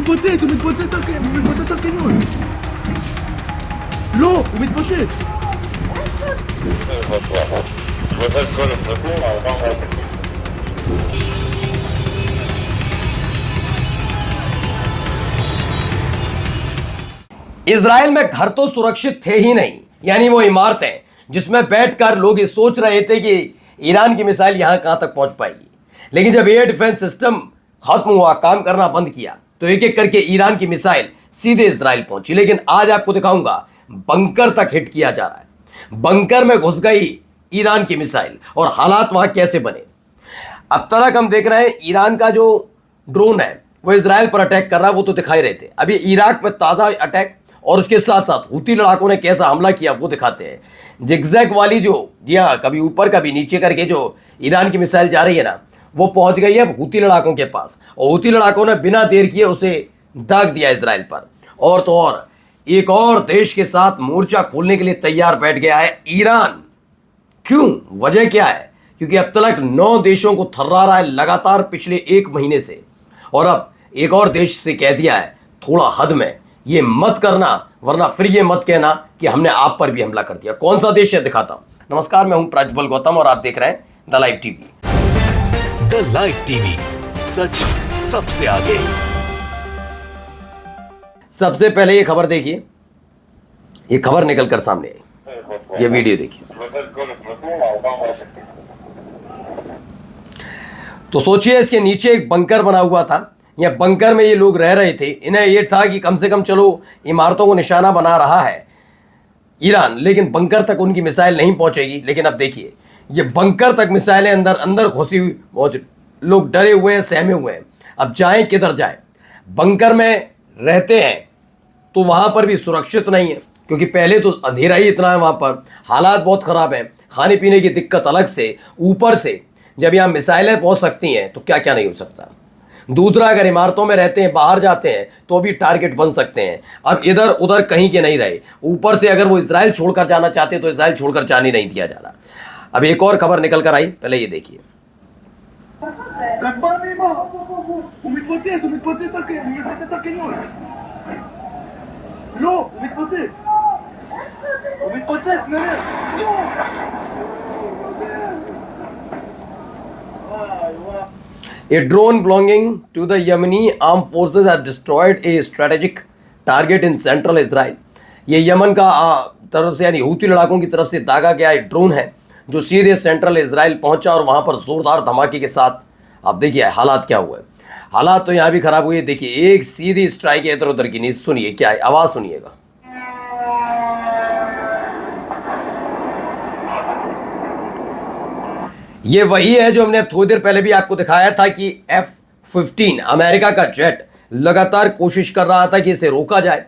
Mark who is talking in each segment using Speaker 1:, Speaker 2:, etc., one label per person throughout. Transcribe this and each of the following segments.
Speaker 1: Umidpotet tal cañón. Lo, umidpotet.
Speaker 2: Israel में घर तो सुरक्षित थे ही नहीं, यानी वो इमारतें जिसमें बैठकर लोग ये सोच रहे थे कि ईरान की मिसाइल यहां कहां तक पहुंच पाएगी। लेकिन जब एयर डिफेंस सिस्टम खत्म हुआ, काम करना बंद किया, तो एक एक करके ईरान की मिसाइल सीधे इजराइल पहुंची। लेकिन आज आपको दिखाऊंगा बंकर तक हिट किया जा रहा है। बंकर में घुस गई ईरान की मिसाइल और हालात वहां कैसे बने। अब तक हम देख रहे हैं ईरान का जो ड्रोन है वो इजराइल पर अटैक कर रहा है, वो तो दिखाई रहे थे। अभी इराक में ताजा अटैक और उसके साथ साथ हुती लड़ाकों ने कैसा हमला किया वो दिखाते हैं। जिगजैग वाली जो, जी हाँ, कभी ऊपर कभी नीचे करके जो ईरान की मिसाइल जा रही है ना, वो पहुंच गई है हुती लड़ाकों के पास और हुती लड़ाकों ने बिना देर किए उसे दाग दिया इजराइल पर। और तो और एक और देश के साथ मोर्चा खोलने के लिए तैयार बैठ गया है ईरान। क्यों, वजह क्या है? क्योंकि अब तक 9 देशों को थर्रा रहा है लगातार पिछले 1 महीने से, और अब एक और देश से कह दिया है थोड़ा हद में, ये मत करना वरना फिर ये मत कहना कि हमने आप पर भी हमला कर दिया। कौन सा देश है दिखाता हूं। नमस्कार, मैं हूं प्रज्वल गौतम और आप देख रहे हैं the live TV.
Speaker 3: The live TV, सच सबसे आगे।
Speaker 2: सबसे पहले ये खबर देखिए, ये खबर निकल कर सामने आई, ये वीडियो देखिए। तो सोचिए, इसके नीचे एक बंकर बना हुआ था, या बंकर में ये लोग रह रहे थे। इन्हें ये था कि कम से कम चलो इमारतों को निशाना बना रहा है ईरान, लेकिन बंकर तक उनकी मिसाइल नहीं पहुंचेगी। लेकिन अब देखिए, ये बंकर तक मिसाइलें अंदर अंदर घुसी हुई मौजूद, लोग डरे हुए हैं, सहमे हुए हैं। अब जाएं किधर जाएं? बंकर में रहते हैं तो वहां पर भी सुरक्षित नहीं है, क्योंकि पहले तो अंधेरा ही इतना है, वहां पर हालात बहुत खराब है, खाने पीने की दिक्कत अलग से, ऊपर से जब यहाँ मिसाइलें पहुंच सकती हैं तो क्या क्या नहीं हो सकता। दूसरा, अगर इमारतों में रहते हैं, बाहर जाते हैं तो भी टारगेट बन सकते हैं। अब इधर उधर कहीं के नहीं रहे, ऊपर से अगर वो इजराइल छोड़कर जाना चाहते तो इजराइल छोड़कर जाने नहीं दिया जा रहा। अब एक और खबर निकल कर आई, पहले ये देखिए। A drone belonging to the Yemeni armed forces has destroyed a strategic target in central Israel. ये यमन का तरफ से, यानी हूती लड़ाकों की तरफ से दागा गया एक ड्रोन है जो सीधे सेंट्रल इजराइल पहुंचा और वहां पर जोरदार धमाके के साथ, आप देखिए हालात क्या हुए। हालात तो यहां भी खराब हुए। देखिए, एक सीधी स्ट्राइक है इधर उधर की नहीं। सुनिए क्या है, आवाज सुनिएगा। ये वही है जो हमने थोड़ी देर पहले भी आपको दिखाया था कि F-15 अमेरिका का जेट लगातार कोशिश कर रहा था कि इसे रोका जाए,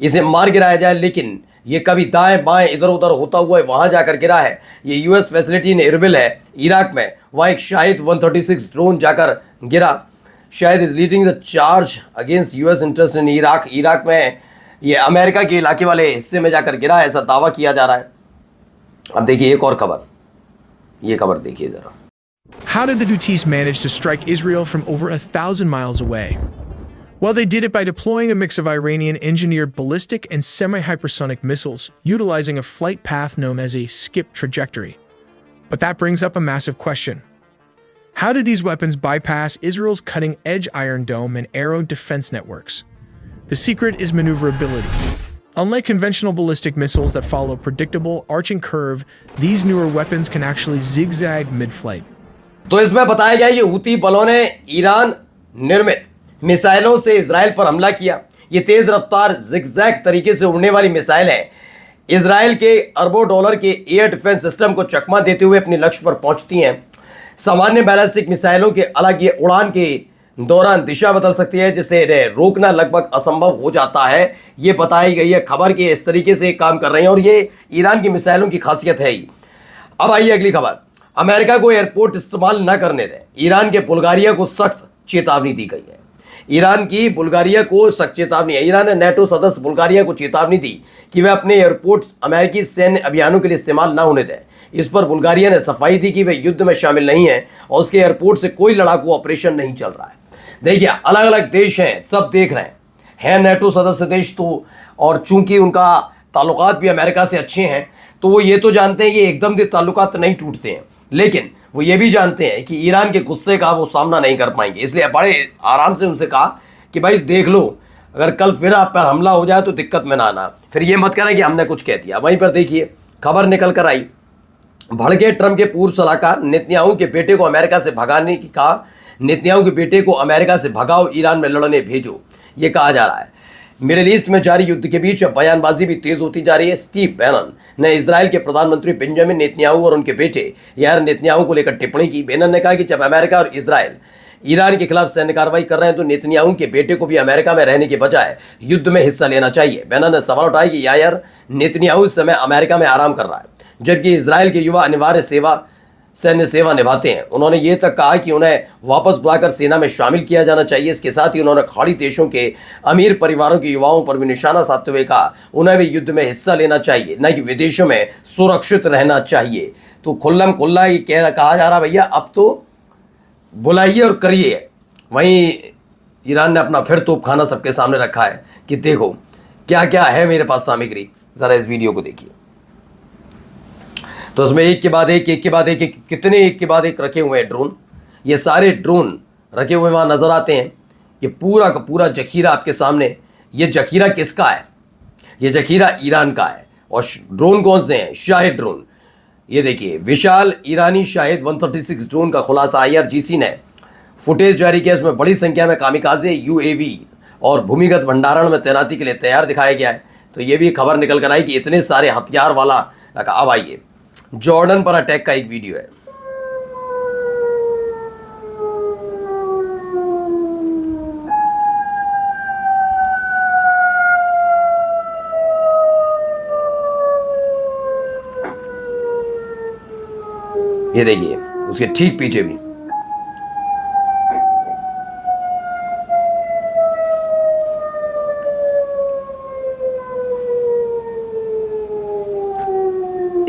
Speaker 2: इसे मार गिराया जाए, लेकिन ये कभी दाएं बाएं इधर उधर होता हुआ वहां जाकर गिरा है। ये यूएस फैसिलिटी इन एरबिल है इराक में, वहां एक शाहिद 136 ड्रोन जाकर गिरा। शायद is leading the charge against US interest in Iraq. Iraq में ये अमेरिका के इलाके वाले हिस्से में जाकर गिरा, ऐसा दावा किया जा रहा है। अब देखिए एक और खबर, ये खबर देखिए जरा।
Speaker 4: How did the Houthis manage to strike Israel from over 1,000 miles away? Well, they did it by deploying a mix of Iranian-engineered ballistic and semi-hypersonic missiles, utilizing a flight path known as a skip trajectory. But that brings up a massive question. How did these weapons bypass Israel's cutting-edge Iron Dome and Arrow defense networks? The secret is maneuverability. Unlike conventional ballistic missiles that follow a predictable arching curve, these newer weapons can actually zigzag mid-flight.
Speaker 2: तो इसमें बताया गया ये Houthi बलों ने Iran निर्मित मिसाइलों से इजराइल पर हमला किया। ये तेज रफ्तार जिगजैग तरीके से उड़ने वाली मिसाइल है, इजराइल के अरबों डॉलर के एयर डिफेंस सिस्टम को चकमा देते हुए अपने लक्ष्य पर पहुंचती हैं। सामान्य बैलिस्टिक मिसाइलों के अलग, ये उड़ान के दौरान दिशा बदल सकती है, जिसे रोकना लगभग असंभव हो जाता है। ये बताई गई है खबर के इस तरीके से काम कर रहे हैं, और ये ईरान की मिसाइलों की खासियत है ही। अब आइए अगली खबर। अमेरिका को एयरपोर्ट इस्तेमाल न करने दें, ईरान के बुल्गारिया को सख्त चेतावनी दी गई है। ईरान की बुल्गारिया को सख्त चेतावनी है। ईरान ने नेटो सदस्य बुल्गारिया को चेतावनी दी कि वह अपने एयरपोर्ट अमेरिकी सैन्य अभियानों के लिए इस्तेमाल न होने दें। इस पर बुल्गारिया ने सफाई दी कि वे युद्ध में शामिल नहीं है और उसके एयरपोर्ट से कोई लड़ाकू ऑपरेशन नहीं चल रहा है। देखिए अलग अलग देश हैं, सब देख रहे हैं नेटो सदस्य देश तो, और चूंकि उनका ताल्लुकात भी अमेरिका से अच्छे हैं तो वो ये तो जानते हैं कि एकदम से ताल्लुकात नहीं टूटते हैं, लेकिन वो ये भी जानते हैं कि ईरान के गुस्से का वो सामना नहीं कर पाएंगे। इसलिए बड़े आराम से उनसे कहा कि भाई देख लो, अगर कल फिर आप पर हमला हो जाए तो दिक्कत में ना आना, फिर ये मत करें कि हमने कुछ कह दिया। वहीं पर देखिए खबर निकल कर आई, भड़के ट्रंप के पूर्व सलाहकार नेतन्याहू के बेटे को अमेरिका से भगाने की कहा, नेतन्याहू के बेटे को अमेरिका से भगाओ, ईरान में लड़ने भेजो, ये कहा जा रहा है। मिडिल ईस्ट में जारी युद्ध के बीच बयानबाजी भी तेज होती जा रही है। स्टीव बैनन ने इजराइल के प्रधानमंत्री बेंजामिन नेतन्याहू और उनके बेटे यार नेतन्याहू को लेकर टिप्पणी की। बैनन ने कहा कि जब अमेरिका और इजराइल ईरान के खिलाफ सैन्य कार्रवाई कर रहे हैं तो नेतन्याहू के बेटे को भी अमेरिका में रहने के बजाय युद्ध में हिस्सा लेना चाहिए। बैनन ने सवाल उठाया कि यार नेतन्याहू इस समय अमेरिका में आराम कर रहा है जबकि इजराइल के युवा अनिवार्य सैन्य सेवा निभाते हैं। उन्होंने ये तक कहा कि उन्हें वापस बुलाकर सेना में शामिल किया जाना चाहिए। इसके साथ ही उन्होंने खाड़ी देशों के अमीर परिवारों के युवाओं पर भी निशाना साधते हुए कहा उन्हें भी युद्ध में हिस्सा लेना चाहिए, न कि विदेशों में सुरक्षित रहना चाहिए। तो खुल्लम खुल्ला ये कहा जा रहा भैया अब तो बुलाइए और करिए। वहीं ईरान ने अपना फिर तोपखाना सबके सामने रखा है कि देखो क्या क्या है मेरे पास सामग्री, जरा इस वीडियो को देखिए। तो उसमें एक के बाद एक कितने एक के बाद एक रखे हुए हैं ड्रोन। ये सारे ड्रोन रखे हुए वहां नजर आते हैं। ये पूरा का पूरा जखीरा आपके सामने। ये जखीरा किसका है? ये जखीरा ईरान का है। और ड्रोन कौन से हैं? शाहिद ड्रोन। ये देखिए विशाल ईरानी शाहिद 136 ड्रोन का खुलासा IRGC ने फुटेज जारी किया। इसमें बड़ी संख्या में कामिकाजे UAV और भूमिगत भंडारण में तैनाती के लिए तैयार दिखाया गया है। तो ये भी खबर निकल कर आई कि इतने सारे हथियार वाला। अब आइए जॉर्डन पर अटैक का एक वीडियो है। ये देखिए उसके ठीक पीछे भी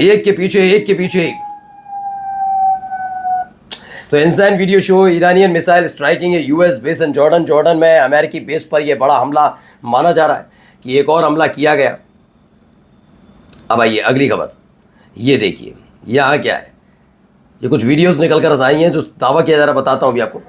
Speaker 2: एक के पीछे एक। तो इंसान video show Iranian missile striking US base in Jordan में अमेरिकी बेस पर यह बड़ा हमला माना जा रहा है कि एक और हमला किया गया। अब आइए अगली खबर। ये देखिए यहां क्या है। ये कुछ वीडियोस निकल कर आई हैं जो दावा किया जा रहा है, बताता हूं अभी आपको।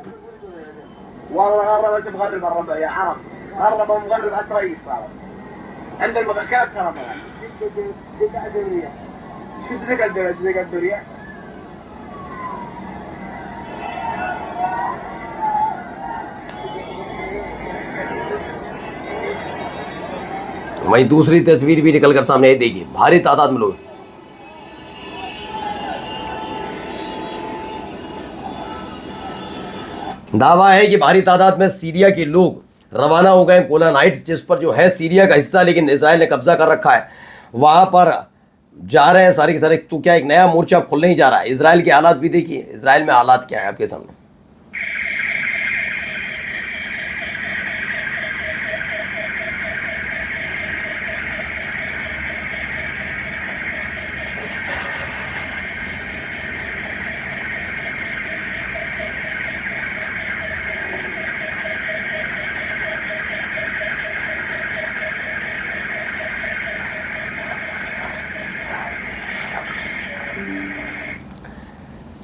Speaker 2: वहीं दूसरी तस्वीर भी निकल कर सामने आई। देखिए भारी तादाद में लोग। दावा है कि भारी तादाद में सीरिया के लोग रवाना हो गए गोलान हाइट्स, जिस पर जो है सीरिया का हिस्सा लेकिन इजराइल ने कब्जा कर रखा है, वहां पर जा रहे हैं सारे के सारे। तो क्या एक नया मोर्चा खुलने ही जा रहा है। इजराइल के हालात भी देखिए, इजराइल में हालात क्या है आपके सामने।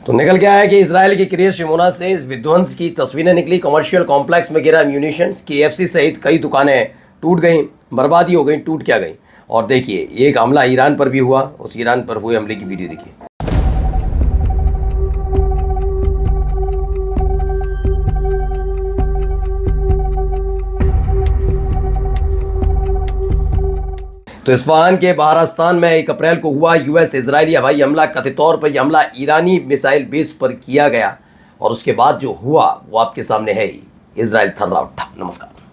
Speaker 2: तो निकल के आया कि इजराइल के किरियत शिमोना से इस विध्वंस की तस्वीरें निकली। कमर्शियल कॉम्प्लेक्स में गिरा म्यूनिशन, KFC सहित कई दुकानें टूट गई, बर्बादी हो गई। टूट क्या गई। और देखिए एक हमला ईरान पर भी हुआ। उस ईरान पर हुए हमले की वीडियो देखिए। तो इस्फहान के बहारास्तान में 1 अप्रैल को हुआ US इजरायली हवाई हमला। कथित तौर पर यह हमला ईरानी मिसाइल बेस पर किया गया और उसके बाद जो हुआ वो आपके सामने है ही। इजराइल थर्रा उठा। नमस्कार।